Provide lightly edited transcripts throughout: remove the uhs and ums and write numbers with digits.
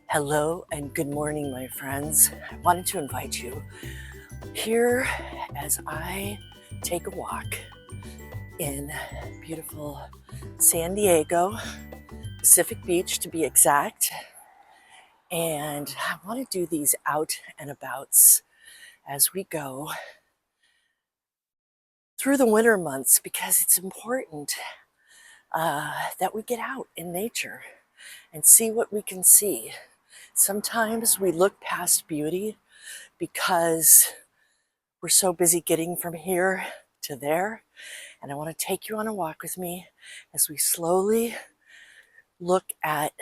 Hello and good morning, my friends. I wanted to invite you here as I take a walk in beautiful San Diego, Pacific Beach to be exact. And I want to do these out and abouts as we go through the winter months because it's important that we get out in nature and see what we can see. Sometimes we look past beauty because we're so busy getting from here to there. And I want to take you on a walk with me as we slowly look at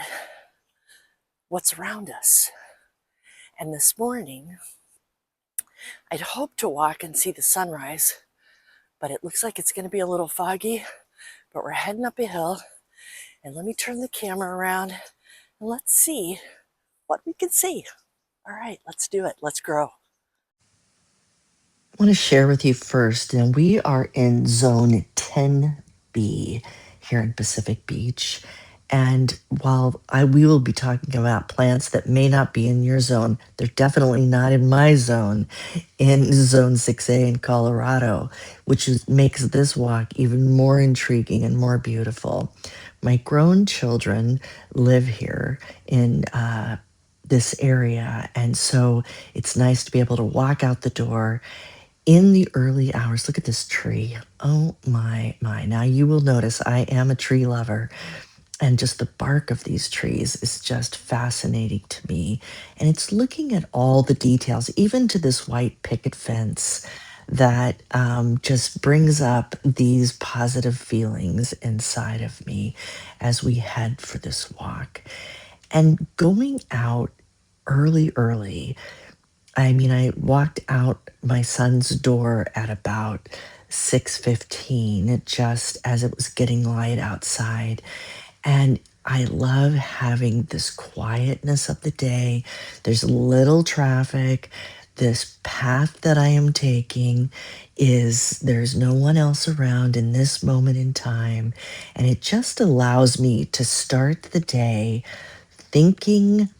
what's around us. And this morning, I'd hoped to walk and see the sunrise, but it looks like it's going to be a little foggy, but we're heading up a hill. And let me turn the camera around and let's see what we can see. All right, let's do it. Let's grow. I want to share with you first, and we are in zone 10B here in Pacific Beach. And while we will be talking about plants that may not be in your zone, they're definitely not in my zone, in zone 6A in Colorado, which makes this walk even more intriguing and more beautiful. My grown children live here in this area, and so it's nice to be able to walk out the door in the early hours. Look at this tree. Oh my. Now you will notice I am a tree lover, and just the bark of these trees is just fascinating to me. And it's looking at all the details, even to this white picket fence that just brings up these positive feelings inside of me as we head for this walk. And going out early, I mean, I walked out my son's door at about 6:15, just as it was getting light outside. And I love having this quietness of the day. There's little traffic. This path that I am taking there's no one else around in this moment in time. And it just allows me to start the day thinking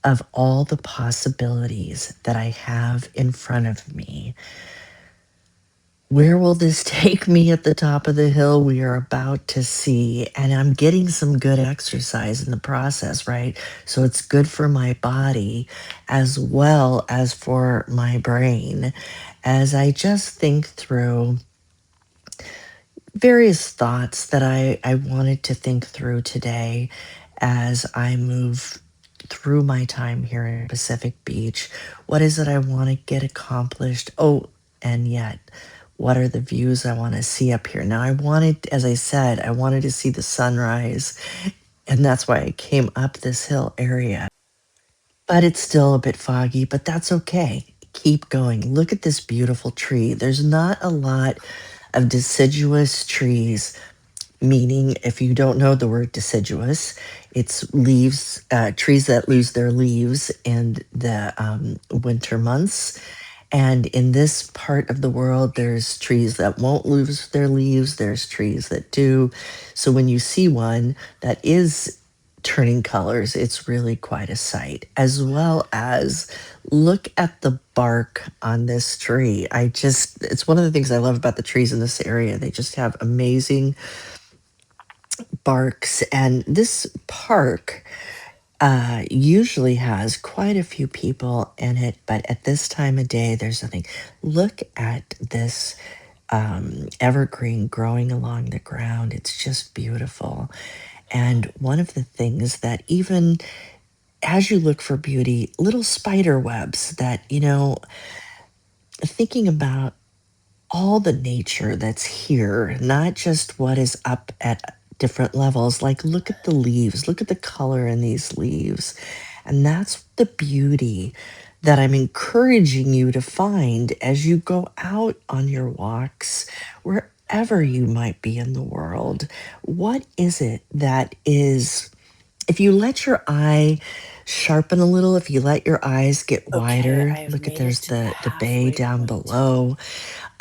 of all the possibilities that I have in front of me. Where will this take me at the top of the hill? We are about to see, and I'm getting some good exercise in the process, right? So it's good for my body as well as for my brain as I just think through various thoughts that I wanted to think through today as I move through my time here in Pacific Beach. What is it I want to get accomplished? Oh, and yet, what are the views I want to see up here? Now, as I said, I wanted to see the sunrise, and that's why I came up this hill area. But it's still a bit foggy, but that's okay. Keep going. Look at this beautiful tree. There's not a lot of deciduous trees, meaning if you don't know the word deciduous, it's leaves, trees that lose their leaves in the winter months. And in this part of the world, there's trees that won't lose their leaves, there's trees that do. So when you see one that is turning colors, it's really quite a sight, as well as look at the bark on this tree. It's one of the things I love about the trees in this area. They just have amazing barks. And this park usually has quite a few people in it, but at this time of day, there's nothing. Look at this evergreen growing along the ground. It's just beautiful. And one of the things that, even as you look for beauty, little spider webs that, thinking about all the nature that's here, not just what is up at different levels. Like, look at the leaves, look at the color in these leaves. And that's the beauty that I'm encouraging you to find as you go out on your walks, wherever you might be in the world. What is it that is, if you let your eye sharpen a little, if you let your eyes get Okay, wider, I've look at made it there's to the the bay halfway down point below, where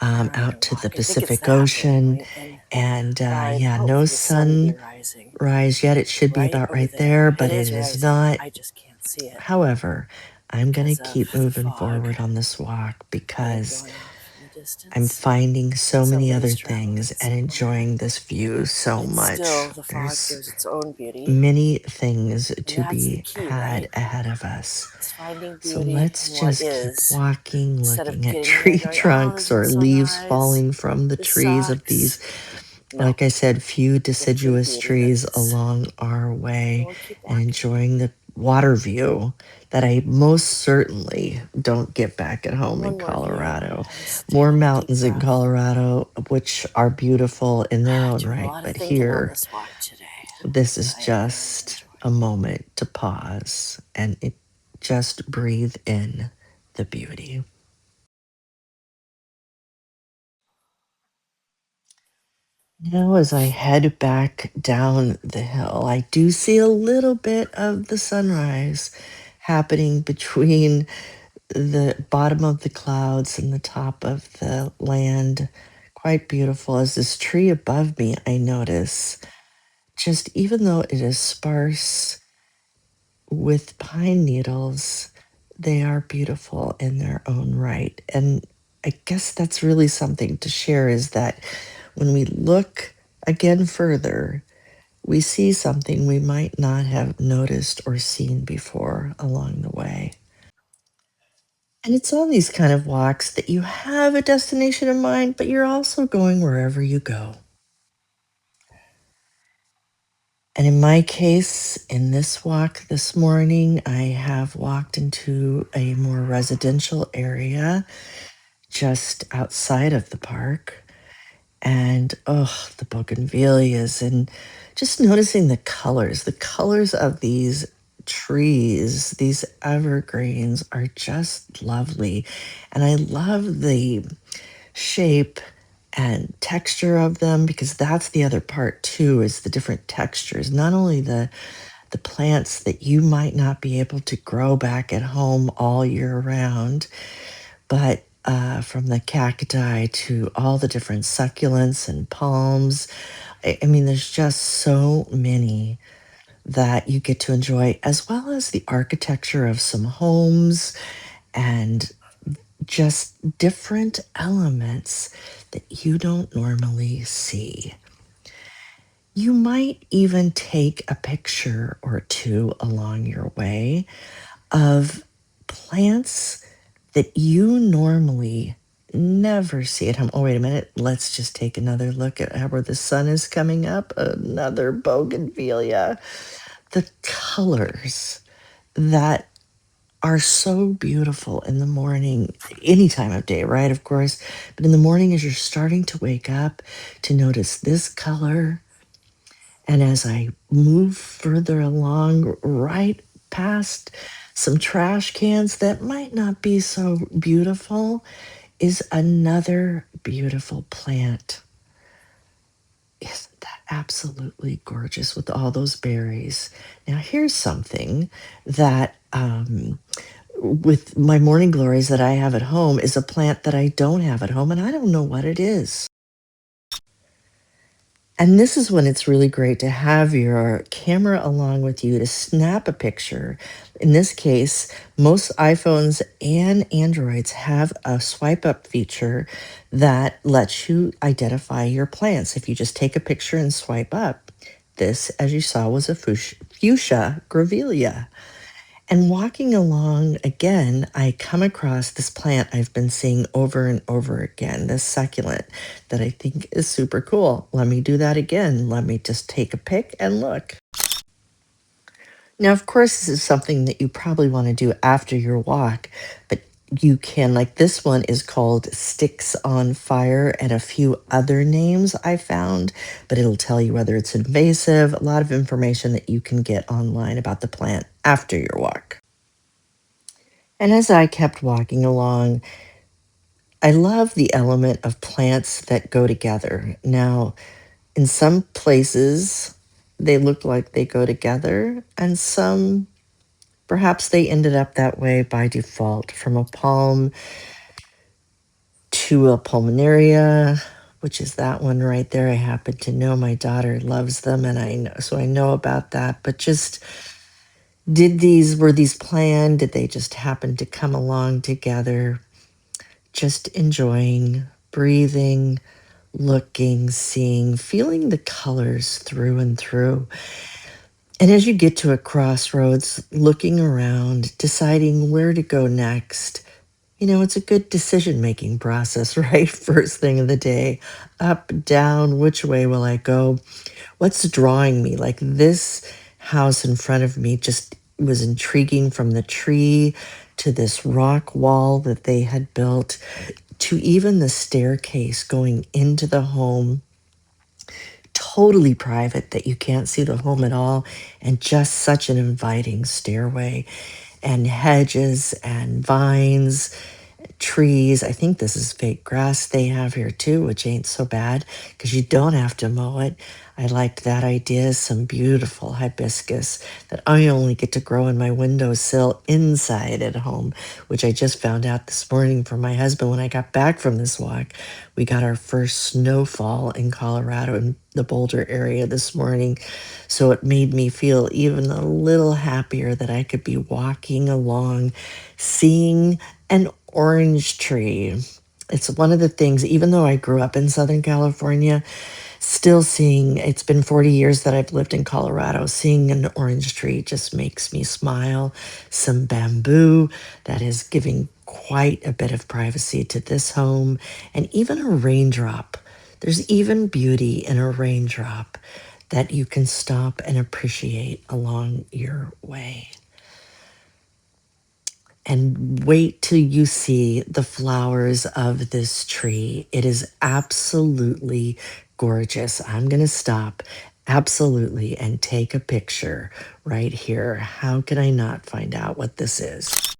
I'm going out to to the walk. I think it's the Pacific halfway Ocean. point. And And Right. yeah, Oh, no for the sun to be sunrise rising yet. It should be right about over right there. there, It but it is is rising. not. I just can't see it However, I'm going to because of keep the moving fog. forward on this walk Right, because going off in the I'm distance. finding so many Somebody's other traveling things and somewhere. enjoying this view so And much. still, the fog There's gives its own beauty. many things And to that's the be key, had right? ahead of us. It's finding So beauty let's in what just keep is walking, instead of looking at getting there tree and going, oh, trunks there's no or leaves sunrise. falling from the This trees of these, sucks. No, like I said, few the true deciduous beauty that trees is. along our And way we'll keep and walking. enjoying the water view that I most certainly don't get back at home in One more view. Colorado. Just More take a deep mountains in breath. Colorado, which are beautiful in their own Doing a right, lot of but thinking on here, this walk today. this is I am really just enjoying. a moment to pause and just breathe in the beauty. Now, as I head back down the hill, I do see a little bit of the sunrise happening between the bottom of the clouds and the top of the land. Quite beautiful. As this tree above me, I notice, just even though it is sparse with pine needles, they are beautiful in their own right. And I guess that's really something to share, is that when we look again further, we see something we might not have noticed or seen before along the way. And it's on these kind of walks that you have a destination in mind, but you're also going wherever you go. And in my case, in this walk this morning, I have walked into a more residential area just outside of the park. And oh, the bougainvilleas, and just noticing the colors of these trees, these evergreens are just lovely. And I love the shape and texture of them, because that's the other part too, is the different textures. Not only the plants that you might not be able to grow back at home all year round, but from the cacti to all the different succulents and palms. I mean, there's just so many that you get to enjoy, as well as the architecture of some homes and just different elements that you don't normally see. You might even take a picture or two along your way of plants that you normally never see at home. Oh, wait a minute. Let's just take another look at where the sun is coming up. Another bougainvillea. The colors that are so beautiful in the morning, any time of day, right? Of course. But in the morning, as you're starting to wake up, to notice this color. And as I move further along, right past some trash cans that might not be so beautiful, is another beautiful plant. Isn't that absolutely gorgeous with all those berries? Now, here's something that with my morning glories that I have at home is a plant that I don't have at home, and I don't know what it is. And this is when it's really great to have your camera along with you to snap a picture. In this case, most iPhones and Androids have a swipe up feature that lets you identify your plants. If you just take a picture and swipe up, this, as you saw, was a fuchsia grevillea. And walking along again, I come across this plant I've been seeing over and over again, this succulent that I think is super cool. Let me do that again. Let me just take a pic and look. Now, of course, this is something that you probably want to do after your walk, but you can, like this one is called Sticks on Fire, and a few other names I found, but it'll tell you whether it's invasive, a lot of information that you can get online about the plant after your walk. And as I kept walking along, I love the element of plants that go together. Now, in some places, they look like they go together, and some, perhaps they ended up that way by default, from a palm to a pulmonaria, which is that one right there. I happen to know my daughter loves them, and I know, so I know about that. But just were these planned? Did they just happen to come along together? Just enjoying, breathing, looking, seeing, feeling the colors through and through. And as you get to a crossroads, looking around, deciding where to go next, it's a good decision making process, right? First thing of the day, up, down, which way will I go? What's drawing me? Like this house in front of me just was intriguing, from the tree to this rock wall that they had built to even the staircase going into the home, totally private that you can't see the home at all, and just such an inviting stairway and hedges and vines, trees. I think this is fake grass they have here too, which ain't so bad because you don't have to mow it. I liked that idea. Some beautiful hibiscus that I only get to grow in my windowsill inside at home, which I just found out this morning from my husband when I got back from this walk. We got our first snowfall in Colorado in the Boulder area this morning. So it made me feel even a little happier that I could be walking along, seeing an orange tree. It's one of the things, even though I grew up in Southern California, still seeing, it's been 40 years that I've lived in Colorado, seeing an orange tree just makes me smile. Some bamboo that is giving quite a bit of privacy to this home, and even a raindrop. There's even beauty in a raindrop that you can stop and appreciate along your way. And wait till you see the flowers of this tree. It is absolutely gorgeous. I'm going to stop absolutely and take a picture right here. How can I not find out what this is?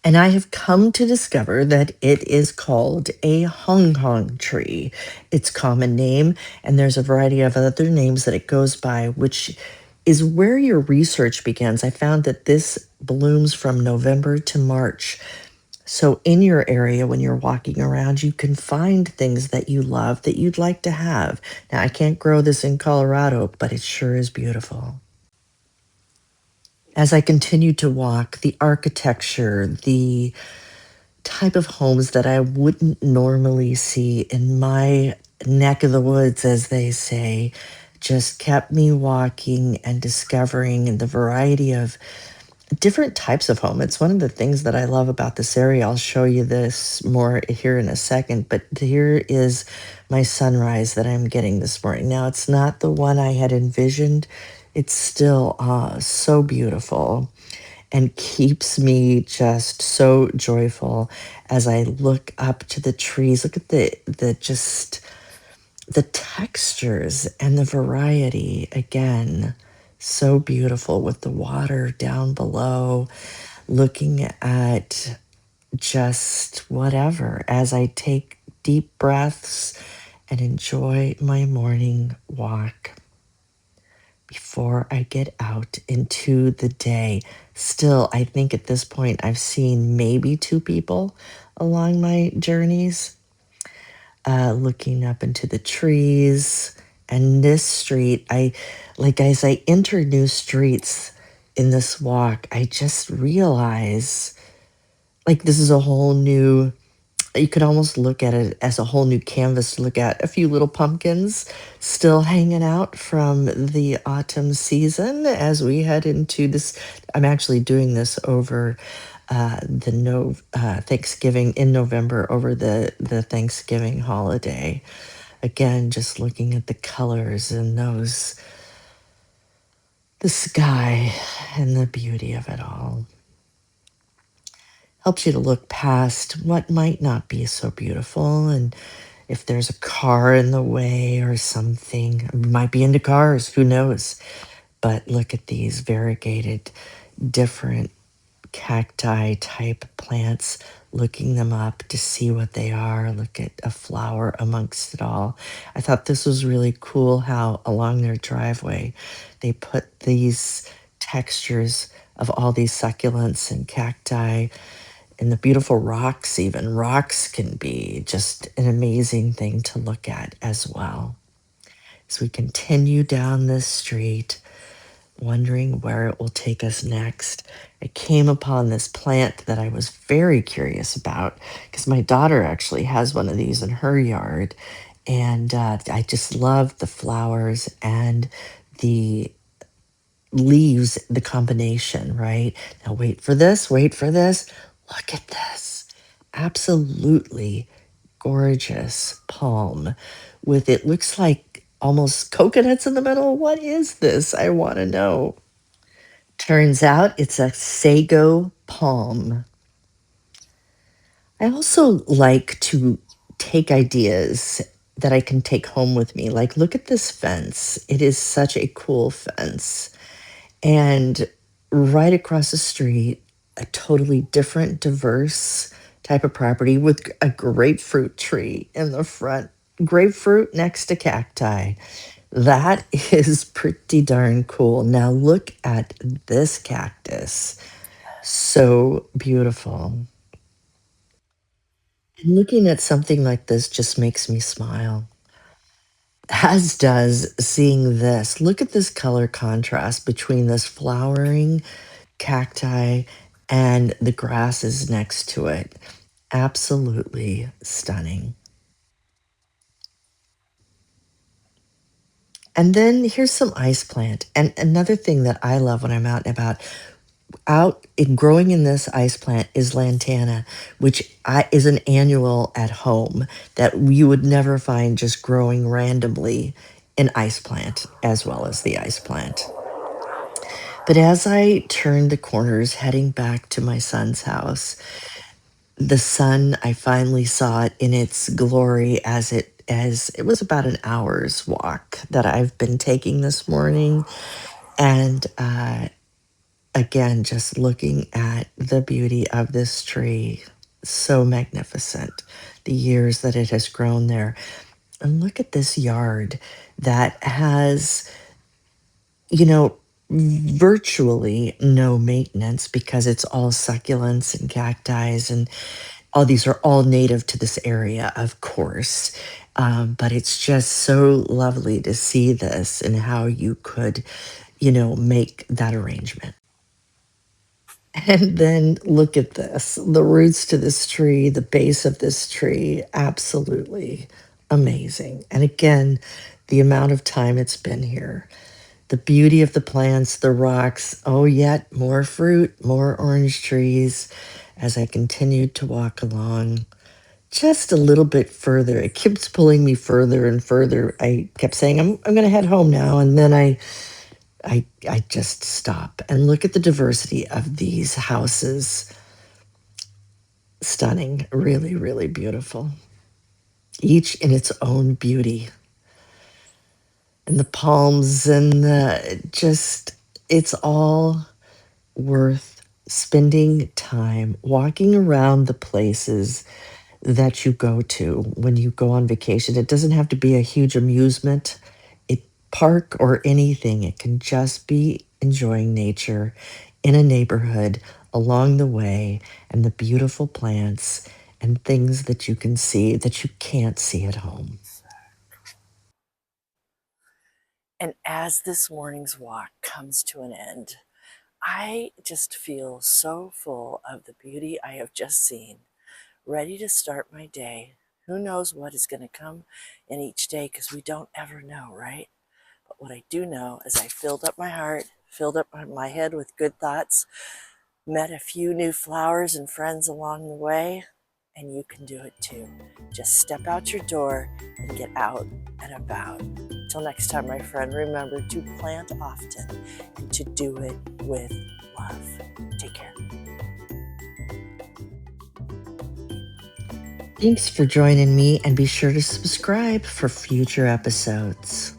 And I have come to discover that it is called a Hong Kong tree, its common name. And there's a variety of other names that it goes by, which is where your research begins. I found that this blooms from November to March. So in your area, when you're walking around, you can find things that you love that you'd like to have. Now, I can't grow this in Colorado, but it sure is beautiful. As I continue to walk, the architecture, the type of homes that I wouldn't normally see in my neck of the woods, as they say, just kept me walking and discovering the variety of different types of home. It's one of the things that I love about this area. I'll show you this more here in a second, but here is my sunrise that I'm getting this morning. Now, it's not the one I had envisioned. It's still so beautiful and keeps me just so joyful as I look up to the trees. Look at the just the textures and the variety again. So beautiful with the water down below, looking at just whatever as I take deep breaths and enjoy my morning walk before I get out into the day. Still, I think at this point I've seen maybe 2 people along my journeys, looking up into the trees. And this street, as I enter new streets in this walk, I just realize like this is a whole new, you could almost look at it as a whole new canvas to look at. A few little pumpkins still hanging out from the autumn season as we head into this. I'm actually doing this over Thanksgiving in November, over the Thanksgiving holiday. Again, just looking at the colors and the sky and the beauty of it all. Helps you to look past what might not be so beautiful. And if there's a car in the way or something, might be into cars, who knows? But look at these variegated, different cacti type plants, looking them up to see what they are. Look at a flower amongst it all. I thought this was really cool how along their driveway they put these textures of all these succulents and cacti And the beautiful rocks, even rocks can be just an amazing thing to look at as well. As we continue down this street, wondering where it will take us next, I came upon this plant that I was very curious about because my daughter actually has one of these in her yard. And I just love the flowers and the leaves, the combination, right? Now, wait for this, wait for this. Look at this. Absolutely gorgeous palm with it looks like almost coconuts in the middle. What is this? I want to know. Turns out it's a sago palm. I also like to take ideas that I can take home with me. Like, look at this fence. It is such a cool fence. And right across the street, a totally different, diverse type of property with a grapefruit tree in the front. Grapefruit next to cacti. That is pretty darn cool. Now, look at this cactus. So beautiful. And looking at something like this just makes me smile, as does seeing this. Look at this color contrast between this flowering cacti and the grasses next to it. Absolutely stunning. And then here's some ice plant. And another thing that I love when I'm out and about, out in growing in this ice plant is lantana, which is an annual at home that you would never find just growing randomly in ice plant as well as the ice plant. But as I turned the corners heading back to my son's house, the sun, I finally saw it in its glory as it was about an hour's walk that I've been taking this morning. And again, just looking at the beauty of this tree, so magnificent, the years that it has grown there. And look at this yard that has, you know, virtually no maintenance because it's all succulents and cacti, and all these are all native to this area, of course. But it's just so lovely to see this and how you could, make that arrangement. And then look at this, the roots to this tree, the base of this tree, absolutely amazing. And again, the amount of time it's been here, the beauty of the plants, the rocks. Oh, yet more fruit, more orange trees as I continued to walk along just a little bit further. It keeps pulling me further and further. I kept saying, I'm going to head home now. And then I just stop and look at the diversity of these houses. Stunning, really, really beautiful. Each in its own beauty. And the palms and it's all worth spending time walking around the places that you go to when you go on vacation. It doesn't have to be a huge amusement park or anything. It can just be enjoying nature in a neighborhood along the way and the beautiful plants and things that you can see that you can't see at home. And as this morning's walk comes to an end, I just feel so full of the beauty I have just seen, ready to start my day. Who knows what is going to come in each day, because we don't ever know, right? But what I do know is I filled up my heart, filled up my head with good thoughts, met a few new flowers and friends along the way, and you can do it too. Just step out your door and get out and about. Till next time, my friend, remember to plant often and to do it with love. Take care. Thanks for joining me, and be sure to subscribe for future episodes.